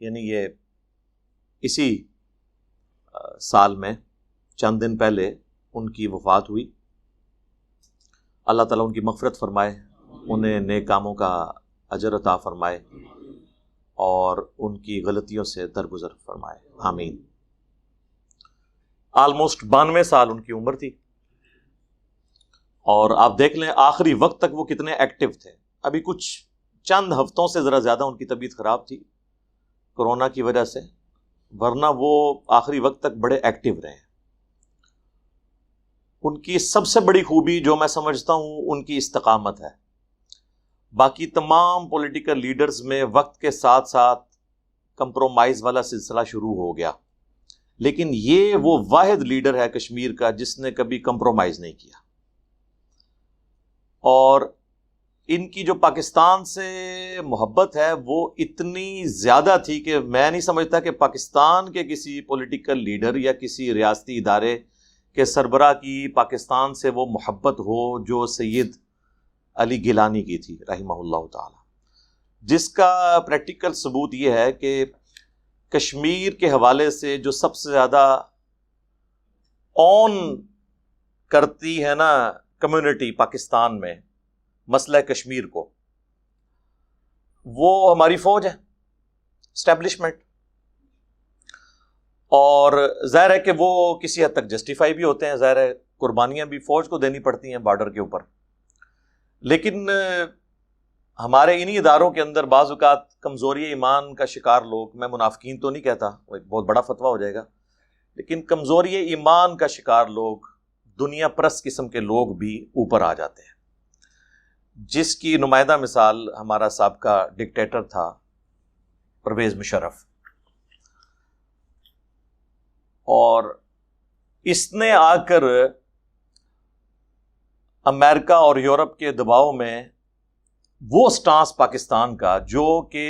یعنی یہ اسی سال میں چند دن پہلے ان کی وفات ہوئی. اللہ تعالیٰ ان کی مغفرت فرمائے، انہیں نیک کاموں کا اجر عطا فرمائے اور ان کی غلطیوں سے درگزر فرمائے، آمین. آلموسٹ 92 سال ان کی عمر تھی، اور آپ دیکھ لیں آخری وقت تک وہ کتنے ایکٹیو تھے. ابھی کچھ چند ہفتوں سے ذرا زیادہ ان کی طبیعت خراب تھی کورونا کی وجہ سے، ورنہ وہ آخری وقت تک بڑے ایکٹیو رہے ہیں. ان کی سب سے بڑی خوبی جو میں سمجھتا ہوں ان کی استقامت ہے. باقی تمام پولیٹیکل لیڈرز میں وقت کے ساتھ ساتھ کمپرومائز والا سلسلہ شروع ہو گیا، لیکن یہ وہ واحد لیڈر ہے کشمیر کا جس نے کبھی کمپرومائز نہیں کیا. اور ان کی جو پاکستان سے محبت ہے وہ اتنی زیادہ تھی کہ میں نہیں سمجھتا کہ پاکستان کے کسی پولیٹیکل لیڈر یا کسی ریاستی ادارے کے سربراہ کی پاکستان سے وہ محبت ہو جو سید علی گیلانی کی تھی رحمہ اللہ تعالی، جس کا پریکٹیکل ثبوت یہ ہے کہ کشمیر کے حوالے سے جو سب سے زیادہ اون کرتی ہے نا کمیونٹی پاکستان میں مسئلہ کشمیر کو، وہ ہماری فوج ہے، اسٹیبلشمنٹ. اور ظاہر ہے کہ وہ کسی حد تک جسٹیفائی بھی ہوتے ہیں، ظاہر ہے قربانیاں بھی فوج کو دینی پڑتی ہیں بارڈر کے اوپر، لیکن ہمارے انہی اداروں کے اندر بعض اوقات کمزوری ایمان کا شکار لوگ، میں منافقین تو نہیں کہتا، وہ ایک بہت بڑا فتویٰ ہو جائے گا، لیکن کمزوری ایمان کا شکار لوگ، دنیا پرست قسم کے لوگ بھی اوپر آ جاتے ہیں، جس کی نمائندہ مثال ہمارا سابقہ ڈکٹیٹر تھا پرویز مشرف. اور اس نے آ کر امریکہ اور یورپ کے دباؤ میں وہ سٹانس پاکستان کا جو کہ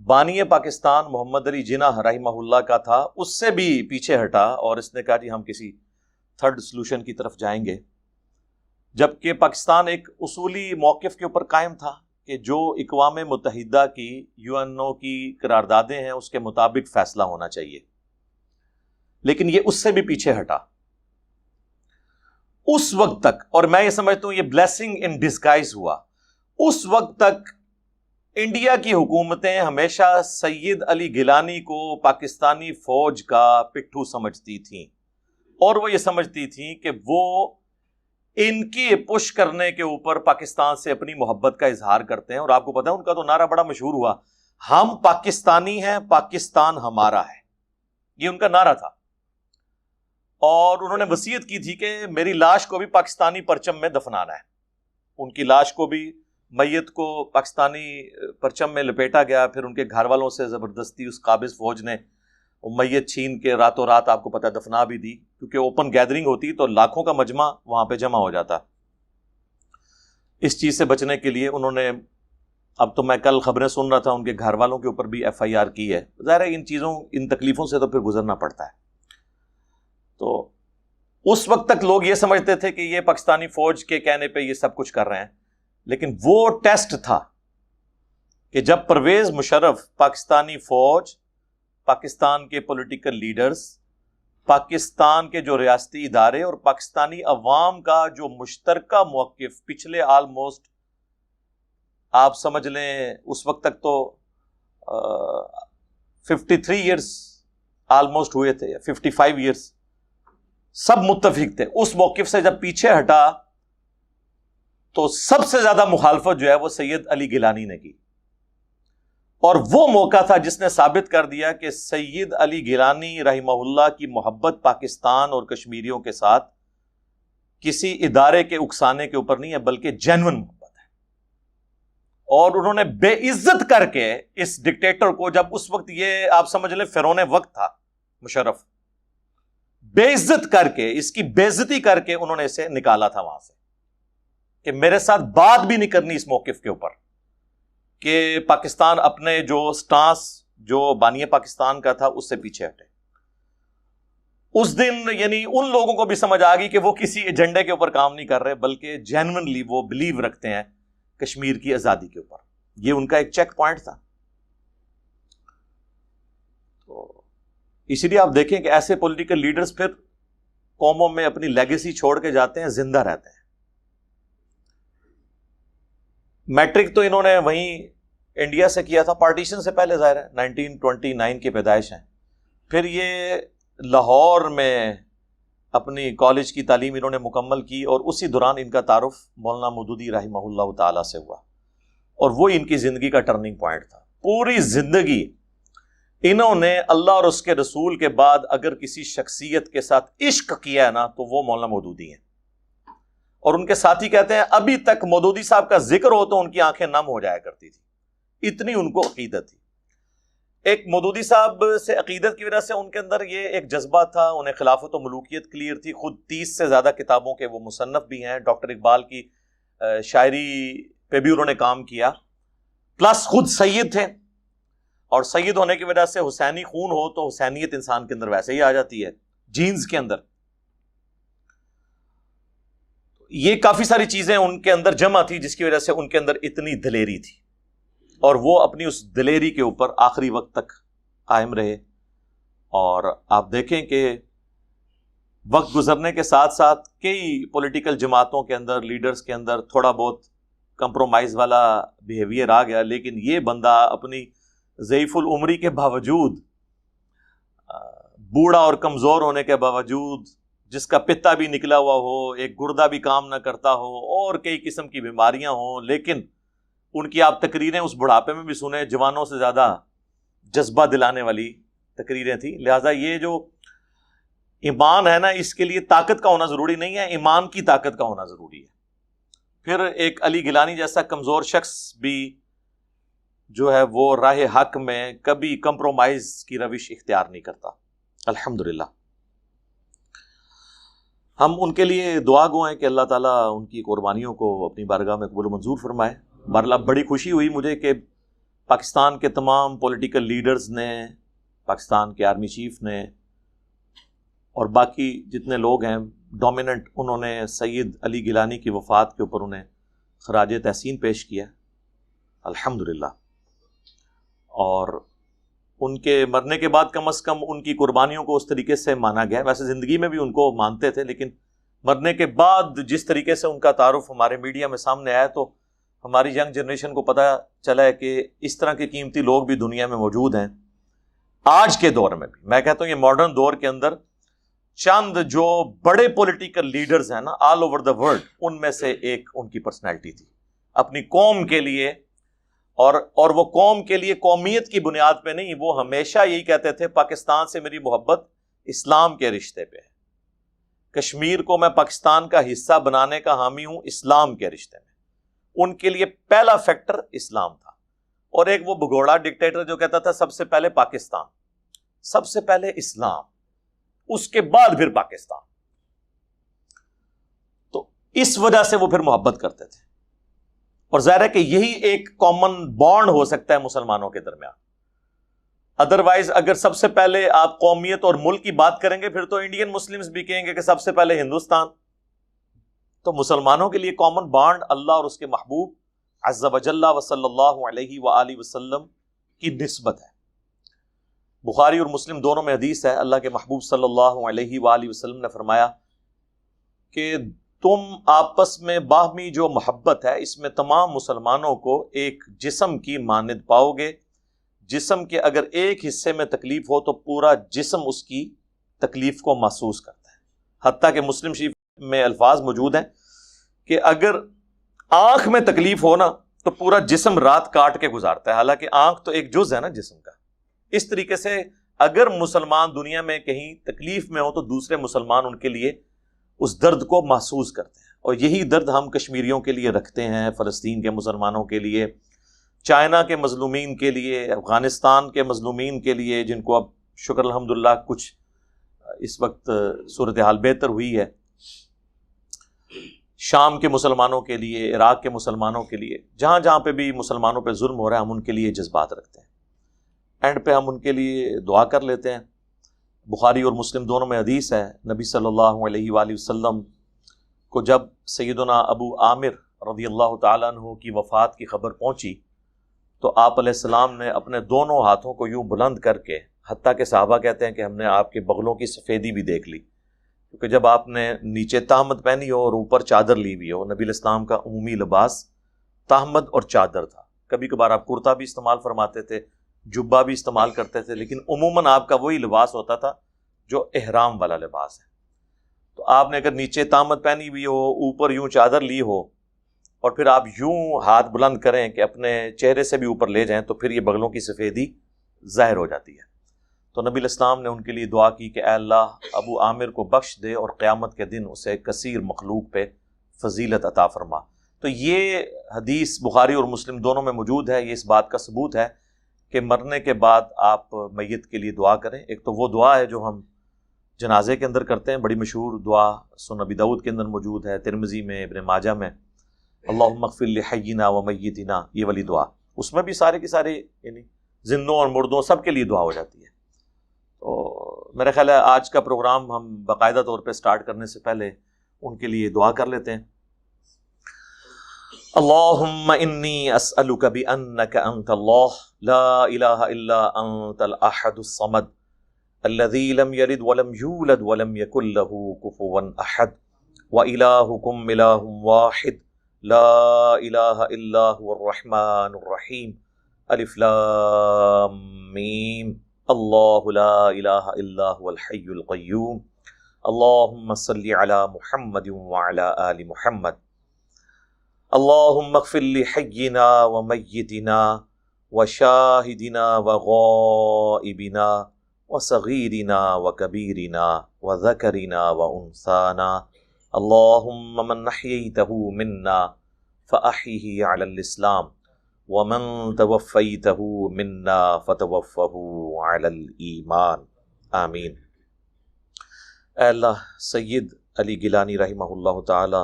بانی پاکستان محمد علی جناح رحمہ اللہ کا تھا اس سے بھی پیچھے ہٹا، اور اس نے کہا جی ہم کسی تھرڈ سلوشن کی طرف جائیں گے، جبکہ پاکستان ایک اصولی موقف کے اوپر قائم تھا کہ جو اقوام متحدہ کی UNO کی قراردادیں ہیں اس کے مطابق فیصلہ ہونا چاہیے، لیکن یہ اس سے بھی پیچھے ہٹا. اس وقت تک، اور میں یہ سمجھتا ہوں یہ بلیسنگ ان ڈسگائز ہوا، اس وقت تک انڈیا کی حکومتیں ہمیشہ سید علی گیلانی کو پاکستانی فوج کا پٹھو سمجھتی تھیں، اور وہ یہ سمجھتی تھیں کہ وہ ان کی پش کرنے کے اوپر پاکستان سے اپنی محبت کا اظہار کرتے ہیں. اور آپ کو پتہ ہے ان کا تو نعرہ بڑا مشہور ہوا، ہم پاکستانی ہیں، پاکستان ہمارا ہے، یہ ان کا نعرہ تھا. اور انہوں نے وصیت کی تھی کہ میری لاش کو بھی پاکستانی پرچم میں دفنانا ہے. ان کی لاش کو بھی، میت کو پاکستانی پرچم میں لپیٹا گیا، پھر ان کے گھر والوں سے زبردستی اس قابض فوج نے میت چھین کے راتوں رات آپ کو پتہ دفنا بھی دی، کیونکہ اوپن گیدرنگ ہوتی تو لاکھوں کا مجمع وہاں پہ جمع ہو جاتا. اس چیز سے بچنے کے لیے انہوں نے، اب تو میں کل خبریں سن رہا تھا ان کے گھر والوں کے اوپر بھی FIR کی ہے. ظاہر ہے ان چیزوں، ان تکلیفوں سے تو پھر گزرنا پڑتا ہے. تو اس وقت تک لوگ یہ سمجھتے تھے کہ یہ پاکستانی فوج کے کہنے پہ یہ سب کچھ کر رہے ہیں، لیکن وہ ٹیسٹ تھا کہ جب پرویز مشرف، پاکستانی فوج، پاکستان کے پولیٹیکل لیڈرز، پاکستان کے جو ریاستی ادارے اور پاکستانی عوام کا جو مشترکہ موقف پچھلے آلموسٹ آپ سمجھ لیں اس وقت تک تو 53 ایئرس آلموسٹ ہوئے تھے، 55 ایئرس، سب متفق تھے. اس موقف سے جب پیچھے ہٹا تو سب سے زیادہ مخالفت جو ہے وہ سید علی گیلانی نے کی، اور وہ موقع تھا جس نے ثابت کر دیا کہ سید علی گیلانی رحمہ اللہ کی محبت پاکستان اور کشمیریوں کے ساتھ کسی ادارے کے اکسانے کے اوپر نہیں ہے، بلکہ جینون محبت ہے. اور انہوں نے بے عزت کر کے اس ڈکٹیٹر کو، جب اس وقت یہ آپ سمجھ لیں فرعون وقت تھا مشرف، بے عزت کر کے، اس کی بے عزتی کر کے انہوں نے اسے نکالا تھا وہاں سے کہ میرے ساتھ بات بھی نہیں کرنی اس موقف کے اوپر، کہ پاکستان اپنے جو سٹانس جو بانی پاکستان کا تھا اس سے پیچھے ہٹے. اس دن یعنی ان لوگوں کو بھی سمجھ آ گئی کہ وہ کسی ایجنڈے کے اوپر کام نہیں کر رہے، بلکہ جینوئنلی وہ بلیو رکھتے ہیں کشمیر کی آزادی کے اوپر. یہ ان کا ایک چیک پوائنٹ تھا. تو اسی لیے آپ دیکھیں کہ ایسے پولیٹیکل لیڈرز پھر قوموں میں اپنی لیگیسی چھوڑ کے جاتے ہیں, زندہ رہتے ہیں. میٹرک تو انہوں نے وہیں انڈیا سے کیا تھا, پارٹیشن سے پہلے, ظاہر ہے 1929 کی پیدائش ہیں. پھر یہ لاہور میں اپنی کالج کی تعلیم انہوں نے مکمل کی, اور اسی دوران ان کا تعارف مولانا مودودی رحمہ اللہ تعالیٰ سے ہوا, اور وہ ان کی زندگی کا ٹرننگ پوائنٹ تھا. پوری زندگی انہوں نے اللہ اور اس کے رسول کے بعد اگر کسی شخصیت کے ساتھ عشق کیا ہے نا تو وہ مولانا مودودی ہیں. اور ان کے ساتھی کہتے ہیں ابھی تک مودودی صاحب کا ذکر ہو تو ان کی آنکھیں نم ہو جایا کرتی تھی, اتنی ان کو عقیدت تھی. ایک مودودی صاحب سے عقیدت کی وجہ سے ان کے اندر یہ ایک جذبہ تھا, انہیں خلافت و ملوکیت کلیئر تھی. خود 30 سے زیادہ کتابوں کے وہ مصنف بھی ہیں, ڈاکٹر اقبال کی شاعری پہ بھی انہوں نے کام کیا, پلس خود سید تھے, اور سید ہونے کی وجہ سے حسینی خون ہو تو حسینیت انسان کے اندر ویسے ہی آ جاتی ہے, جینز کے اندر. یہ کافی ساری چیزیں ان کے اندر جمع تھی جس کی وجہ سے ان کے اندر اتنی دلیری تھی, اور وہ اپنی اس دلیری کے اوپر آخری وقت تک قائم رہے. اور آپ دیکھیں کہ وقت گزرنے کے ساتھ ساتھ کئی پولیٹیکل جماعتوں کے اندر, لیڈرز کے اندر تھوڑا بہت کمپرومائز والا بیہیویئر آ گیا, لیکن یہ بندہ اپنی ضعیف العمری کے باوجود, بوڑھا اور کمزور ہونے کے باوجود, جس کا پتا بھی نکلا ہوا ہو, ایک گردہ بھی کام نہ کرتا ہو, اور کئی قسم کی بیماریاں ہوں, لیکن ان کی آپ تقریریں اس بڑھاپے میں بھی سنیں, جوانوں سے زیادہ جذبہ دلانے والی تقریریں تھیں. لہٰذا یہ جو ایمان ہے نا, اس کے لیے طاقت کا ہونا ضروری نہیں ہے, ایمان کی طاقت کا ہونا ضروری ہے. پھر ایک علی گیلانی جیسا کمزور شخص بھی جو ہے وہ راہ حق میں کبھی کمپرومائز کی روش اختیار نہیں کرتا, الحمدللہ. ہم ان کے لیے دعا گو ہیں کہ اللہ تعالیٰ ان کی قربانیوں کو اپنی بارگاہ میں قبول و منظور فرمائے. بہرحال بڑی خوشی ہوئی مجھے کہ پاکستان کے تمام پولیٹیکل لیڈرز نے, پاکستان کے آرمی چیف نے, اور باقی جتنے لوگ ہیں ڈومیننٹ, انہوں نے سید علی گیلانی کی وفات کے اوپر انہیں خراج تحسین پیش کیا, الحمدللہ. اور ان کے مرنے کے بعد کم از کم ان کی قربانیوں کو اس طریقے سے مانا گیا. ویسے زندگی میں بھی ان کو مانتے تھے, لیکن مرنے کے بعد جس طریقے سے ان کا تعارف ہمارے میڈیا میں سامنے آیا تو ہماری ینگ جنریشن کو پتہ چلا ہے کہ اس طرح کے قیمتی لوگ بھی دنیا میں موجود ہیں. آج کے دور میں بھی, میں کہتا ہوں یہ ماڈرن دور کے اندر چند جو بڑے پولیٹیکل لیڈرز ہیں نا آل اوور دا ورلڈ, ان میں سے ایک ان کی پرسنالٹی تھی. اپنی قوم کے لیے, اور وہ قوم کے لیے قومیت کی بنیاد پہ نہیں, وہ ہمیشہ یہی کہتے تھے پاکستان سے میری محبت اسلام کے رشتے پہ ہے, کشمیر کو میں پاکستان کا حصہ بنانے کا حامی ہوں اسلام کے رشتے میں. ان کے لیے پہلا فیکٹر اسلام تھا. اور ایک وہ بگوڑا ڈکٹیٹر جو کہتا تھا سب سے پہلے پاکستان, سب سے پہلے اسلام, اس کے بعد پھر پاکستان. تو اس وجہ سے وہ پھر محبت کرتے تھے, اور ظاہر ہے کہ یہی ایک کامن بانڈ ہو سکتا ہے مسلمانوں کے درمیان. ادروائز اگر سب سے پہلے آپ قومیت اور ملک کی بات کریں گے پھر تو انڈین مسلمز بھی کہیں گے کہ سب سے پہلے ہندوستان. تو مسلمانوں کے لیے کامن بانڈ اللہ اور اس کے محبوب عز و جل و صلی اللہ علیہ وآلہ وسلم کی نسبت ہے. بخاری اور مسلم دونوں میں حدیث ہے, اللہ کے محبوب صلی اللہ علیہ وآلہ وسلم نے فرمایا کہ تم آپس میں باہمی جو محبت ہے اس میں تمام مسلمانوں کو ایک جسم کی مانند پاؤ گے. جسم کے اگر ایک حصے میں تکلیف ہو تو پورا جسم اس کی تکلیف کو محسوس کرتا ہے. حتیٰ کہ مسلم شریف میں الفاظ موجود ہیں کہ اگر آنکھ میں تکلیف ہو نا تو پورا جسم رات کاٹ کے گزارتا ہے, حالانکہ آنکھ تو ایک جز ہے نا جسم کا. اس طریقے سے اگر مسلمان دنیا میں کہیں تکلیف میں ہو تو دوسرے مسلمان ان کے لیے اس درد کو محسوس کرتے ہیں. اور یہی درد ہم کشمیریوں کے لیے رکھتے ہیں, فلسطین کے مسلمانوں کے لیے, چائنا کے مظلومین کے لیے, افغانستان کے مظلومین کے لیے جن کو اب شکر الحمدللہ کچھ اس وقت صورتحال بہتر ہوئی ہے, شام کے مسلمانوں کے لیے, عراق کے مسلمانوں کے لیے, جہاں جہاں پہ بھی مسلمانوں پہ ظلم ہو رہا ہے ہم ان کے لیے جذبات رکھتے ہیں. اینڈ پہ ہم ان کے لیے دعا کر لیتے ہیں. بخاری اور مسلم دونوں میں حدیث ہے, نبی صلی اللہ علیہ وآلہ وسلم کو جب سیدنا ابو عامر رضی اللہ تعالیٰ عنہ کی وفات کی خبر پہنچی تو آپ علیہ السلام نے اپنے دونوں ہاتھوں کو یوں بلند کر کے حتیٰ کہ صحابہ کہتے ہیں کہ ہم نے آپ کے بغلوں کی سفیدی بھی دیکھ لی، کیونکہ جب آپ نے نیچے تہمت پہنی ہو اور اوپر چادر لی ہوئی ہو، نبی علیہ السلام کا عمومی لباس تہمت اور چادر تھا. کبھی کبھار آپ کرتا بھی استعمال فرماتے تھے، جبہ بھی استعمال کرتے تھے، لیکن عموماً آپ کا وہی لباس ہوتا تھا جو احرام والا لباس ہے. تو آپ نے اگر نیچے تہمت پہنی ہوئی ہو، اوپر یوں چادر لی ہو، اور پھر آپ یوں ہاتھ بلند کریں کہ اپنے چہرے سے بھی اوپر لے جائیں، تو پھر یہ بغلوں کی سفیدی ظاہر ہو جاتی ہے. تو نبی علیہ السلام نے ان کے لیے دعا کی کہ اے اللہ ابو عامر کو بخش دے اور قیامت کے دن اسے کثیر مخلوق پہ فضیلت عطا فرما. تو یہ حدیث بخاری اور مسلم دونوں میں موجود ہے. یہ اس بات کا ثبوت ہے کہ مرنے کے بعد آپ میت کے لیے دعا کریں. ایک تو وہ دعا ہے جو ہم جنازے کے اندر کرتے ہیں، بڑی مشہور دعا، سنن ابی داؤد کے اندر موجود ہے، ترمذی میں، ابن ماجہ میں، اللہم اغفر لحینا و میتنا، یہ والی دعا. اس میں بھی سارے کی سارے یعنی زندوں اور مردوں سب کے لیے دعا ہو جاتی ہے. تو میرا خیال ہے آج کا پروگرام ہم باقاعدہ طور پہ سٹارٹ کرنے سے پہلے ان کے لیے دعا کر لیتے ہیں. اللہم انی اسألک بانک انت اللہ لا الہ الا انت الاحد الصمد الذی لم یلد ولم یولد ولم یکن له کفوا احد وإلہکم الہ واحد لا الہ الا هو الرحمن الرحیم الف لام میم اللہ لا الہ الا هو الحی القیوم اللہم صلی علی محمد وعلی آل محمد اللہم اغفر لحینا ومیتنا وشاہدنا وغائبنا وصغیرنا وکبیرنا وذکرنا وانثانا اللہم من احییتہ منا فاحیہ علی الاسلام ومن توفیتہ منا فتوفہ علی الایمان آمین. اے اللہ سید علی گیلانی رحمہ اللہ تعالی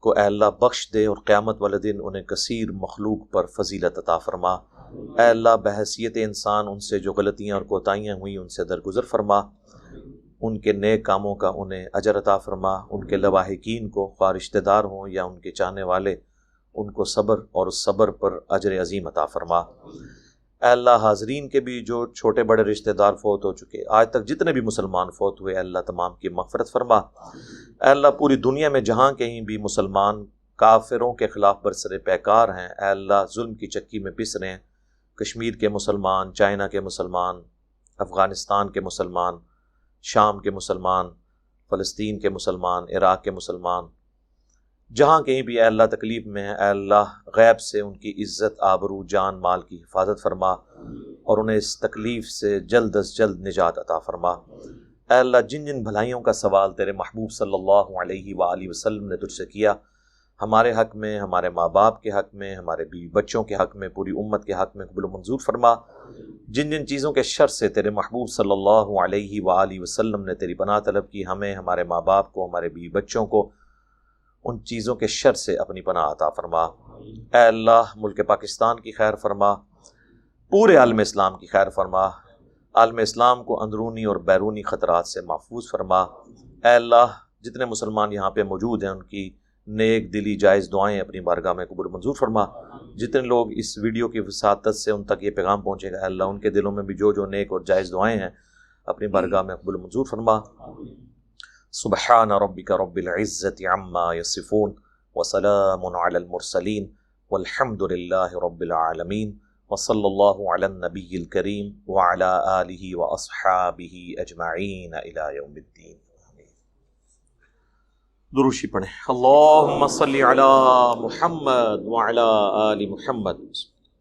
کو اے اللہ بخش دے اور قیامت والے دن انہیں کثیر مخلوق پر فضیلت عطا فرما. اے اللہ بحیثیت انسان ان سے جو غلطیاں اور کوتاہیاں ہوئیں ان سے درگزر فرما، ان کے نیک کاموں کا انہیں اجر عطا فرما. ان کے لواحقین کو خواہ رشتہ دار ہوں یا ان کے چاہنے والے، ان کو صبر اور اس صبر پر اجر عظیم عطا فرما. اے اللہ حاضرین کے بھی جو چھوٹے بڑے رشتہ دار فوت ہو چکے، آج تک جتنے بھی مسلمان فوت ہوئے، اے اللہ تمام کی مغفرت فرما. اے اللہ پوری دنیا میں جہاں کہیں بھی مسلمان کافروں کے خلاف برسر پیکار ہیں، اے اللہ ظلم کی چکی میں پس رہے ہیں، کشمیر کے مسلمان، چائنا کے مسلمان، افغانستان کے مسلمان، شام کے مسلمان، فلسطین کے مسلمان، عراق کے مسلمان، جہاں کہیں بھی اے اللہ تکلیف میں ہے، اے اللہ غیب سے ان کی عزت، آبرو، جان مال کی حفاظت فرما اور انہیں اس تکلیف سے جلد از جلد نجات عطا فرما. اے اللہ جن جن بھلائیوں کا سوال تیرے محبوب صلی اللہ علیہ وآلہ وسلم نے تجھ سے کیا، ہمارے حق میں، ہمارے ماں باپ کے حق میں، ہمارے بیوی بچوں کے حق میں، پوری امت کے حق میں قبول و منظور فرما. جن جن چیزوں کے شر سے تیرے محبوب صلی اللہ علیہ وآلہ وسلم نے تیری پناہ طلب کی، ہمیں، ہمارے ماں باپ کو، ہمارے بیوی بچوں کو ان چیزوں کے شر سے اپنی پناہ عطا فرما. اے اللہ ملک پاکستان کی خیر فرما، پورے عالم اسلام کی خیر فرما، عالم اسلام کو اندرونی اور بیرونی خطرات سے محفوظ فرما. اے اللہ جتنے مسلمان یہاں پہ موجود ہیں ان کی نیک دلی جائز دعائیں اپنی بارگاہ میں قبول منظور فرما. جتنے لوگ اس ویڈیو کی وساطت سے ان تک یہ پیغام پہنچے گا، اے اللہ ان کے دلوں میں بھی جو نیک اور جائز دعائیں ہیں اپنی بارگاہ میں قبول منظور فرما. سبحان ربک رب العزت عما یصفون وسلام علی المرسلین والحمد للہ رب العالمین وصلی اللہ علی النبی الکریم وعلی آلہ واصحابہ اجمعین الی یوم الدین. دروشی پڑھیں. اللہم صلی علی محمد وعلی آل محمد.